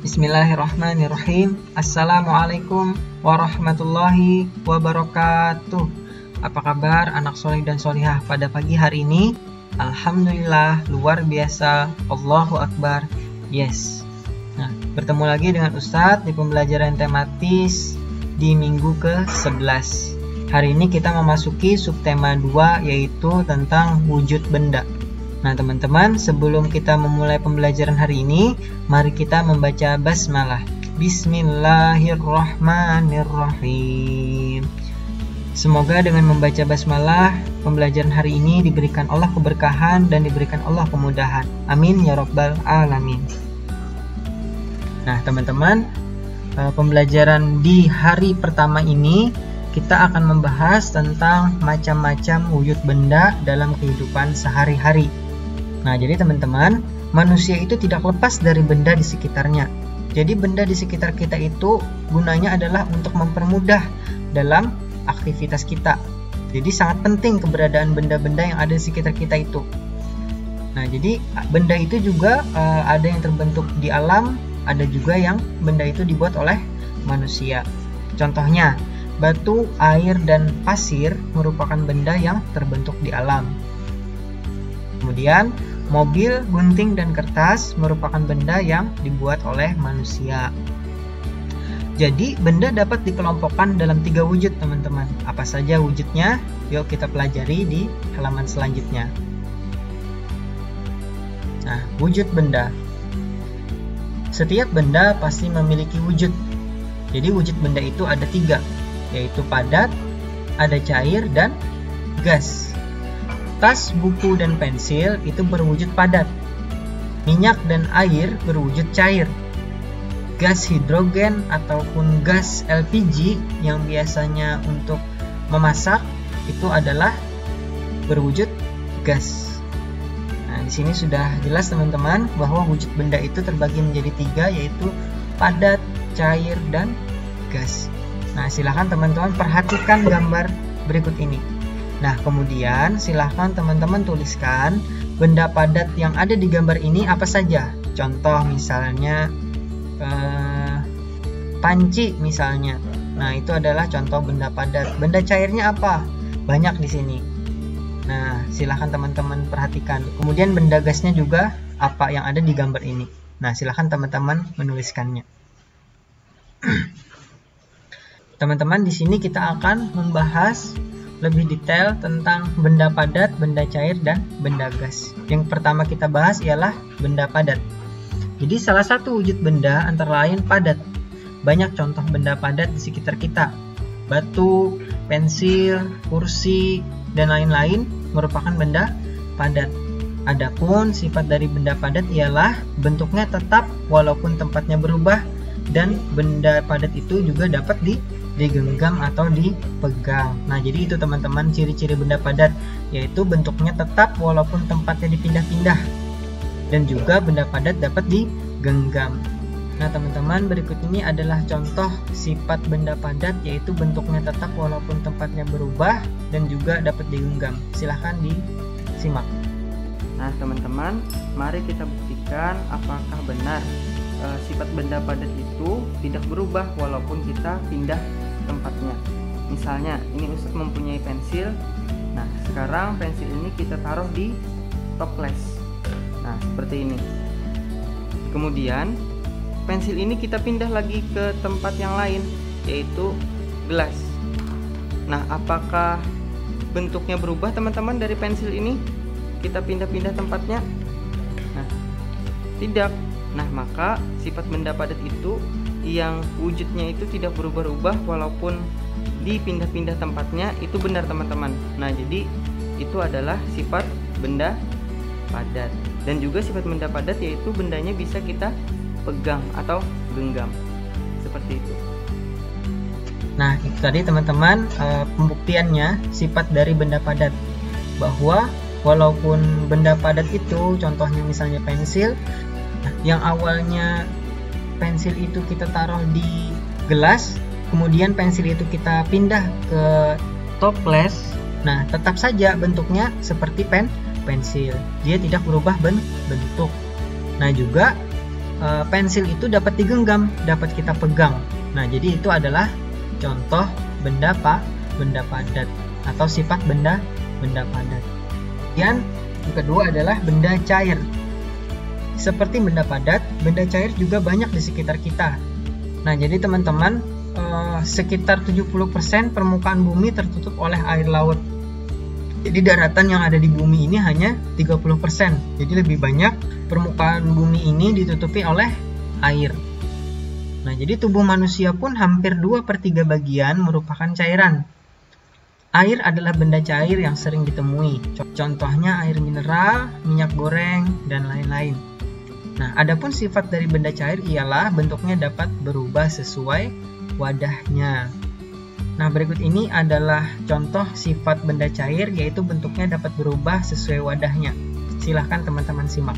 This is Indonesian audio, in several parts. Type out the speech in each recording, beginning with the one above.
Bismillahirrahmanirrahim. Assalamualaikum warahmatullahi wabarakatuh. Apa kabar anak soleh dan solihah pada pagi hari ini? Alhamdulillah, luar biasa. Allahu Akbar. Yes. Nah, bertemu lagi dengan Ustadz di pembelajaran tematis di minggu ke-11. Hari ini kita memasuki subtema 2, yaitu tentang wujud benda. Nah teman-teman, sebelum kita memulai pembelajaran hari ini, mari kita membaca basmalah. Bismillahirrahmanirrahim. Semoga dengan membaca basmalah, pembelajaran hari ini diberikan Allah keberkahan dan diberikan Allah kemudahan. Amin ya rabbal alamin. Nah teman-teman, pembelajaran di hari pertama ini kita akan membahas tentang macam-macam wujud benda dalam kehidupan sehari-hari. Nah, jadi teman-teman, manusia itu tidak lepas dari benda di sekitarnya. Jadi benda di sekitar kita itu gunanya adalah untuk mempermudah dalam aktivitas kita. Jadi sangat penting keberadaan benda-benda yang ada di sekitar kita itu. Nah, jadi benda itu juga ada yang terbentuk di alam, ada juga yang benda itu dibuat oleh manusia. Contohnya, batu, air, dan pasir merupakan benda yang terbentuk di alam. Kemudian, mobil, gunting, dan kertas merupakan benda yang dibuat oleh manusia. Jadi, benda dapat dikelompokkan dalam 3 wujud, teman-teman. Apa saja wujudnya? Yuk kita pelajari di halaman selanjutnya. Nah, wujud benda. Setiap benda pasti memiliki wujud. Jadi, wujud benda itu ada 3, yaitu padat, ada cair, dan gas. Tas, buku, dan pensil itu berwujud padat. Minyak dan air berwujud cair. Gas hidrogen ataupun gas LPG yang biasanya untuk memasak itu adalah berwujud gas. Nah, di sini sudah jelas teman-teman bahwa wujud benda itu terbagi menjadi 3, yaitu padat, cair, dan gas. Nah, silahkan teman-teman perhatikan gambar berikut ini. Nah, kemudian silahkan teman-teman tuliskan benda padat yang ada di gambar ini apa saja. Contoh misalnya panci misalnya. Nah, itu adalah contoh benda padat. Benda cairnya apa? Banyak di sini. Nah, silahkan teman-teman perhatikan. Kemudian benda gasnya juga apa yang ada di gambar ini. Nah, silahkan teman-teman menuliskannya. Teman-teman, di sini kita akan membahas lebih detail tentang benda padat, benda cair, dan benda gas. Yang pertama kita bahas ialah benda padat. Jadi salah satu wujud benda antara lain padat. Banyak contoh benda padat di sekitar kita. Batu, pensil, kursi, dan lain-lain merupakan benda padat. Adapun sifat dari benda padat ialah bentuknya tetap walaupun tempatnya berubah, dan benda padat itu juga dapat digenggam atau dipegang. Nah, jadi itu teman-teman ciri-ciri benda padat, yaitu bentuknya tetap walaupun tempatnya dipindah-pindah, dan juga benda padat dapat digenggam. Nah, teman-teman, berikut ini adalah contoh sifat benda padat, yaitu bentuknya tetap walaupun tempatnya berubah dan juga dapat digenggam. Silahkan disimak. Nah, teman-teman, mari kita buktikan apakah benar sifat benda padat itu tidak berubah walaupun kita pindah tempatnya. Misalnya, ini Ustadz mempunyai pensil. Nah, sekarang pensil ini kita taruh di toples. Nah, seperti ini. Kemudian, pensil ini kita pindah lagi ke tempat yang lain, yaitu gelas. Nah, apakah bentuknya berubah teman-teman dari pensil ini? Kita pindah-pindah tempatnya? Nah, tidak. Nah, maka sifat benda padat itu yang wujudnya itu tidak berubah-ubah walaupun dipindah-pindah tempatnya, itu benar teman-teman. Nah, jadi itu adalah sifat benda padat. Dan juga sifat benda padat yaitu bendanya bisa kita pegang atau genggam. Seperti itu. Nah, itu tadi teman-teman pembuktiannya sifat dari benda padat, bahwa walaupun benda padat itu contohnya misalnya pensil, yang awalnya pensil itu kita taruh di gelas, kemudian pensil itu kita pindah ke toples. Nah, tetap saja bentuknya seperti pensil. Dia tidak berubah bentuk. Nah, juga pensil itu dapat digenggam, dapat kita pegang. Nah, jadi itu adalah contoh benda padat atau sifat benda padat. Kemudian yang kedua adalah benda cair. Seperti benda padat, benda cair juga banyak di sekitar kita. Nah, jadi teman-teman, sekitar 70% permukaan bumi tertutup oleh air laut. Jadi daratan yang ada di bumi ini hanya 30%. Jadi lebih banyak permukaan bumi ini ditutupi oleh air. Nah, jadi tubuh manusia pun hampir 2/3 bagian merupakan cairan. Air adalah benda cair yang sering ditemui. Contohnya air mineral, minyak goreng, dan lain-lain. Nah, adapun sifat dari benda cair ialah bentuknya dapat berubah sesuai wadahnya. Nah, berikut ini adalah contoh sifat benda cair, yaitu bentuknya dapat berubah sesuai wadahnya. Silahkan teman-teman simak.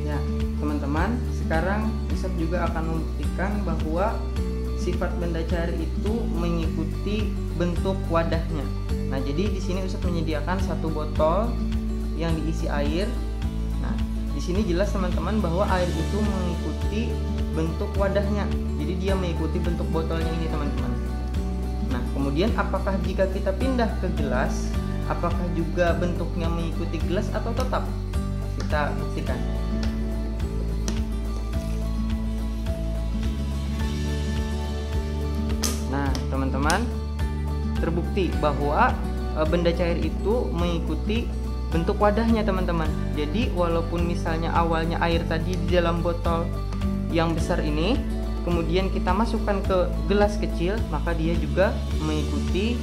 Ya, teman-teman, sekarang Ustaz juga akan membuktikan bahwa sifat benda cair itu mengikuti bentuk wadahnya. Nah, jadi di sini Ustaz menyediakan satu botol yang diisi air. Nah, di sini jelas teman-teman bahwa air itu mengikuti bentuk wadahnya. Jadi dia mengikuti bentuk botolnya ini, teman-teman. Nah, kemudian apakah jika kita pindah ke gelas, apakah juga bentuknya mengikuti gelas atau tetap? Kita buktikan. Nah, teman-teman, terbukti bahwa benda cair itu mengikuti bentuk wadahnya, teman-teman. Jadi walaupun misalnya awalnya air tadi di dalam botol yang besar ini, kemudian kita masukkan ke gelas kecil, maka dia juga mengikuti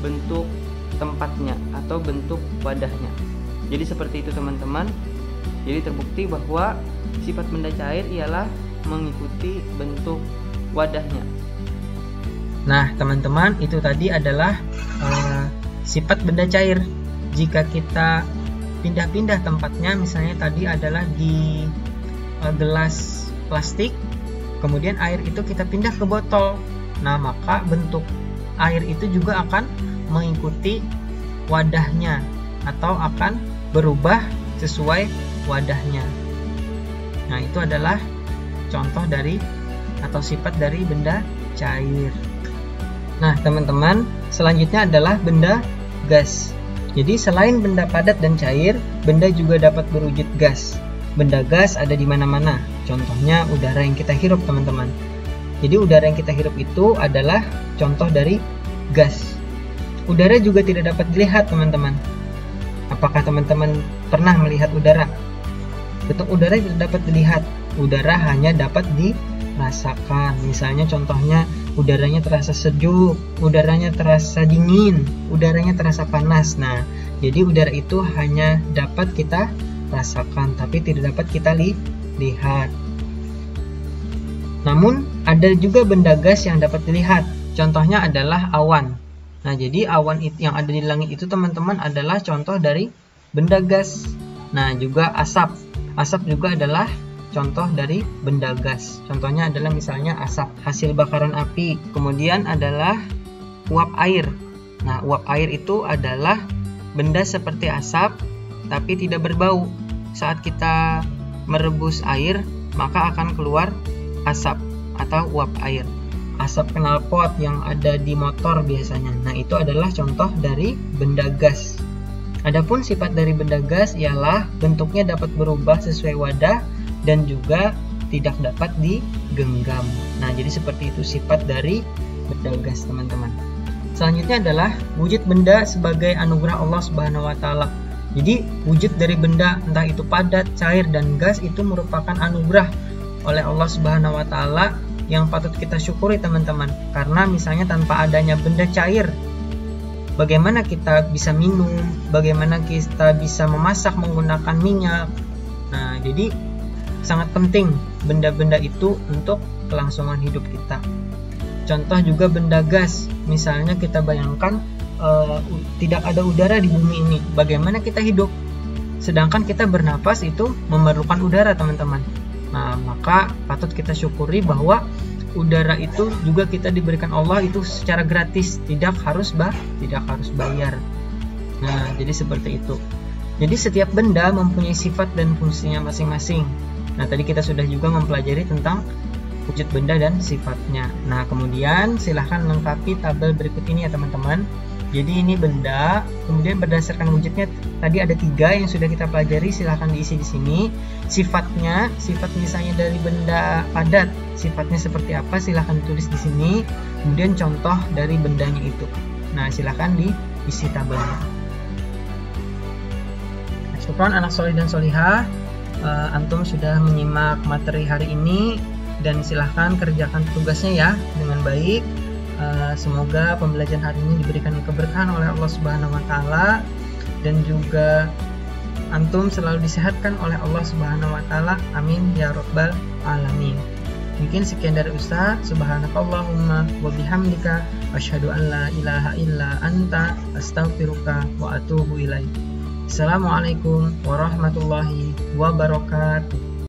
bentuk tempatnya atau bentuk wadahnya. Jadi seperti itu, teman-teman. Jadi terbukti bahwa sifat benda cair ialah mengikuti bentuk wadahnya. Nah, teman-teman, itu tadi adalah sifat benda cair. Jika kita pindah-pindah tempatnya, misalnya tadi adalah di gelas plastik, kemudian air itu kita pindah ke botol. Nah, maka bentuk air itu juga akan mengikuti wadahnya atau akan berubah sesuai wadahnya. Nah, itu adalah contoh dari atau sifat dari benda cair. Nah, teman-teman, selanjutnya adalah benda gas. Jadi selain benda padat dan cair, benda juga dapat berwujud gas. Benda gas ada di mana-mana. Contohnya udara yang kita hirup, teman-teman. Jadi udara yang kita hirup itu adalah contoh dari gas. Udara juga tidak dapat dilihat, teman-teman. Apakah teman-teman pernah melihat udara? Bentuk udara tidak dapat dilihat. Udara hanya dapat dirasakan. Misalnya contohnya udaranya terasa sejuk, udaranya terasa dingin, udaranya terasa panas. Nah, jadi udara itu hanya dapat kita rasakan, tapi tidak dapat kita lihat. Namun, ada juga benda gas yang dapat dilihat. Contohnya adalah awan. Nah, jadi awan yang ada di langit itu, teman-teman, adalah contoh dari benda gas. Nah, juga asap. Asap juga adalah contoh dari benda gas. Contohnya adalah misalnya asap hasil bakaran api. Kemudian adalah uap air. Nah, uap air itu adalah benda seperti asap tapi tidak berbau. Saat kita merebus air, maka akan keluar asap atau uap air. Asap knalpot yang ada di motor biasanya. Nah, itu adalah contoh dari benda gas. Adapun sifat dari benda gas ialah bentuknya dapat berubah sesuai wadah dan juga tidak dapat digenggam. Nah, jadi seperti itu sifat dari benda gas, teman-teman. Selanjutnya adalah wujud benda sebagai anugerah Allah Subhanahu wa taala. Jadi, wujud dari benda entah itu padat, cair, dan gas itu merupakan anugerah oleh Allah Subhanahu wa taala yang patut kita syukuri, teman-teman. Karena misalnya tanpa adanya benda cair, bagaimana kita bisa minum, bagaimana kita bisa memasak menggunakan minyak. Nah, jadi sangat penting benda-benda itu untuk kelangsungan hidup kita. Contoh juga benda gas, misalnya kita bayangkan tidak ada udara di bumi ini, bagaimana kita hidup? Sedangkan kita bernapas itu memerlukan udara, teman-teman. Nah, maka patut kita syukuri bahwa udara itu juga kita diberikan Allah itu secara gratis, tidak harus bayar. Nah, jadi seperti itu. Jadi setiap benda mempunyai sifat dan fungsinya masing-masing. Nah, tadi kita sudah juga mempelajari tentang wujud benda dan sifatnya. Nah, kemudian silahkan lengkapi tabel berikut ini ya teman-teman. Jadi ini benda, kemudian berdasarkan wujudnya tadi ada 3 yang sudah kita pelajari, silahkan diisi di sini. Sifatnya, sifat misalnya dari benda padat, sifatnya seperti apa, silahkan ditulis di sini. Kemudian contoh dari bendanya itu. Nah, silahkan diisi tabelnya. Syukron anak solih dan solihah, antum sudah menyimak materi hari ini dan silahkan kerjakan tugasnya ya dengan baik. Semoga pembelajaran hari ini diberikan keberkahan oleh Allah Subhanahu wa taala dan juga antum selalu disehatkan oleh Allah Subhanahu wa taala. Amin ya rabbal alamin. Mungkin sekian dari Ustaz. Subhanakallahumma wa bihamdika asyhadu an la ilaha illa anta astaghfiruka wa atubu ilaik. Assalamualaikum warahmatullahi wabarakatuh.